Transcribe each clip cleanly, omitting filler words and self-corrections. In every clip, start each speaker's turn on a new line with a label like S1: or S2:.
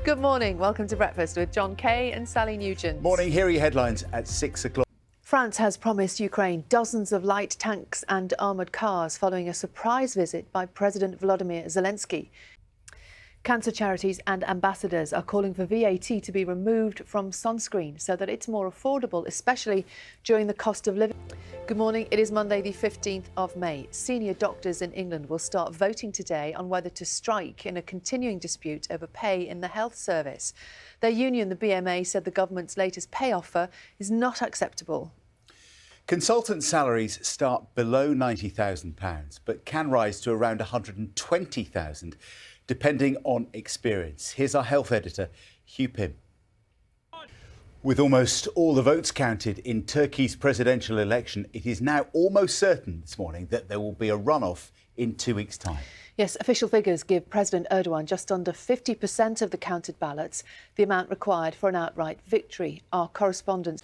S1: Good morning. Welcome to Breakfast with John Kay and Sally Nugent.
S2: Morning. Here are your headlines at 6 o'clock.
S1: France has promised Ukraine dozens of light tanks and armoured cars following a surprise visit by President Volodymyr Zelensky. Cancer charities and ambassadors are calling for VAT to be removed from sunscreen so that it's more affordable, especially during the cost of living. Good morning. It is Monday, the 15th of May. Senior doctors in England will start voting today on whether to strike in a continuing dispute over pay in the health service. Their union, the BMA, said the government's latest pay offer is not acceptable.
S2: Consultant salaries start below £90,000 but can rise to around £120,000 depending on experience. Here's our health editor, Hugh Pym. With almost all the votes counted in Turkey's presidential election, it is now almost certain this morning that there will be a runoff in 2 weeks' time.
S1: Yes, official figures give President Erdogan just under 50% of the counted ballots, the amount required for an outright victory. Our correspondent.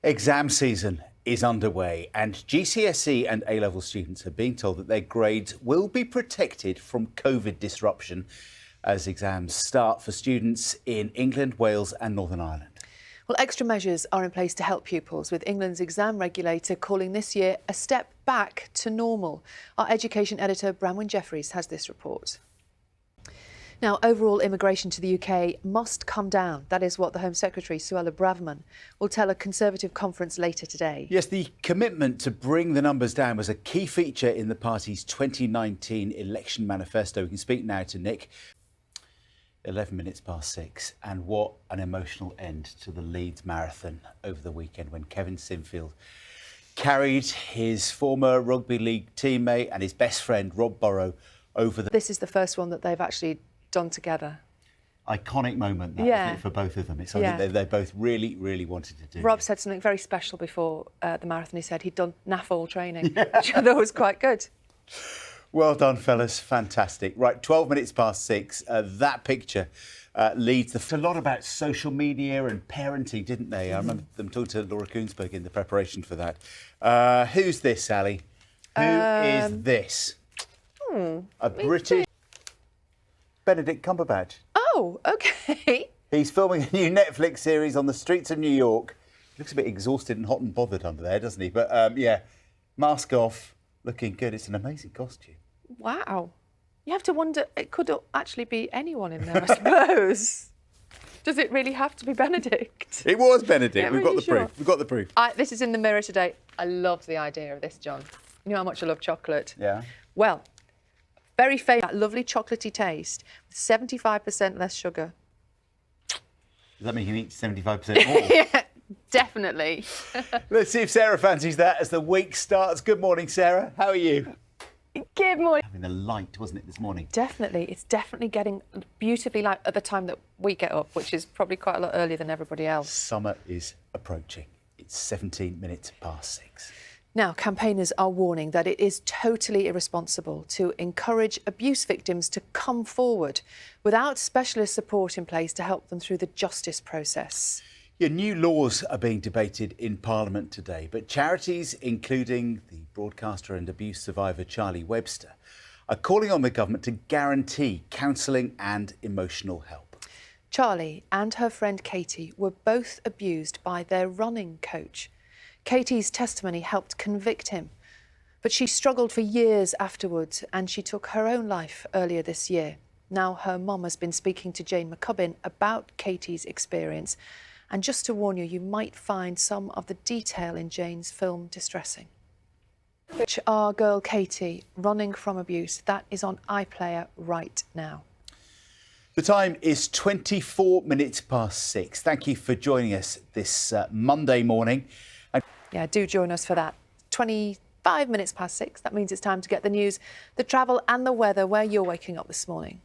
S2: Exam season is underway and GCSE and A-level students are being told that their grades will be protected from COVID disruption as exams start for students in England, Wales and Northern Ireland.
S1: Well, extra measures are in place to help pupils, with England's exam regulator calling this year a step back to normal. Our education editor, Bramwyn Jeffries, has this report. Now, overall immigration to the UK must come down. That is what the Home Secretary, Suella Braverman, will tell a Conservative conference later today.
S2: Yes, the commitment to bring the numbers down was a key feature in the party's 2019 election manifesto. We can speak now to Nick. 11 minutes past 6, and what an emotional end to the Leeds Marathon over the weekend when Kevin Sinfield carried his former rugby league teammate and his best friend Rob Burrow over the...
S1: This is the first one that they've actually done together.
S2: Iconic moment, that,
S1: yeah.
S2: Isn't it, for both of them. It's something they both really, really wanted to do.
S1: Rob said something very special before the marathon. He said he'd done NAFL training, which I thought was quite good.
S2: Well done, fellas. Fantastic. Right, 12 minutes past 6. That picture leads a lot about social media and parenting, didn't they? I remember them talking to Laura Koonsberg in the preparation for that. Who's this, Sally? Who is this? A British... Benedict Cumberbatch.
S1: Oh, OK.
S2: He's filming a new Netflix series on the streets of New York. He looks a bit exhausted and hot and bothered under there, doesn't he? But, yeah, mask off, looking good. It's an amazing costume.
S1: Wow. You have to wonder, it could actually be anyone in there, I suppose. Does it really have to be Benedict?
S2: It was Benedict.
S1: Yeah,
S2: We've got the proof. We've got the proof.
S1: This is in the Mirror today. I love the idea of this, John. You know how much I love chocolate?
S2: Yeah.
S1: Well, very famous, that lovely chocolatey taste with 75% less sugar.
S2: Does that mean you can eat 75% more?
S1: Yeah, definitely.
S2: Let's see if Sarah fancies that as the week starts. Good morning, Sarah. How are you?
S1: Good morning.
S2: Having the light, wasn't it, this morning?
S1: Definitely. It's definitely getting beautifully light at the time that we get up, which is probably quite a lot earlier than everybody else.
S2: Summer is approaching. It's 17 minutes past 6.
S1: Now, campaigners are warning that it is totally irresponsible to encourage abuse victims to come forward without specialist support in place to help them through the justice process.
S2: Yeah, new laws are being debated in Parliament today, but charities, including the broadcaster and abuse survivor Charlie Webster, are calling on the government to guarantee counselling and emotional help.
S1: Charlie and her friend Katie were both abused by their running coach. Katie's testimony helped convict him, but she struggled for years afterwards and she took her own life earlier this year. Now her mum has been speaking to Jane McCubbin about Katie's experience. And just to warn you, you might find some of the detail in Jane's film distressing. Which our girl Katie, running from abuse, that is on iPlayer right now.
S2: The time is 24 minutes past 6. Thank you for joining us this Monday morning.
S1: Yeah, do join us for that. 25 minutes past 6. That means it's time to get the news, the travel and the weather where you're waking up this morning.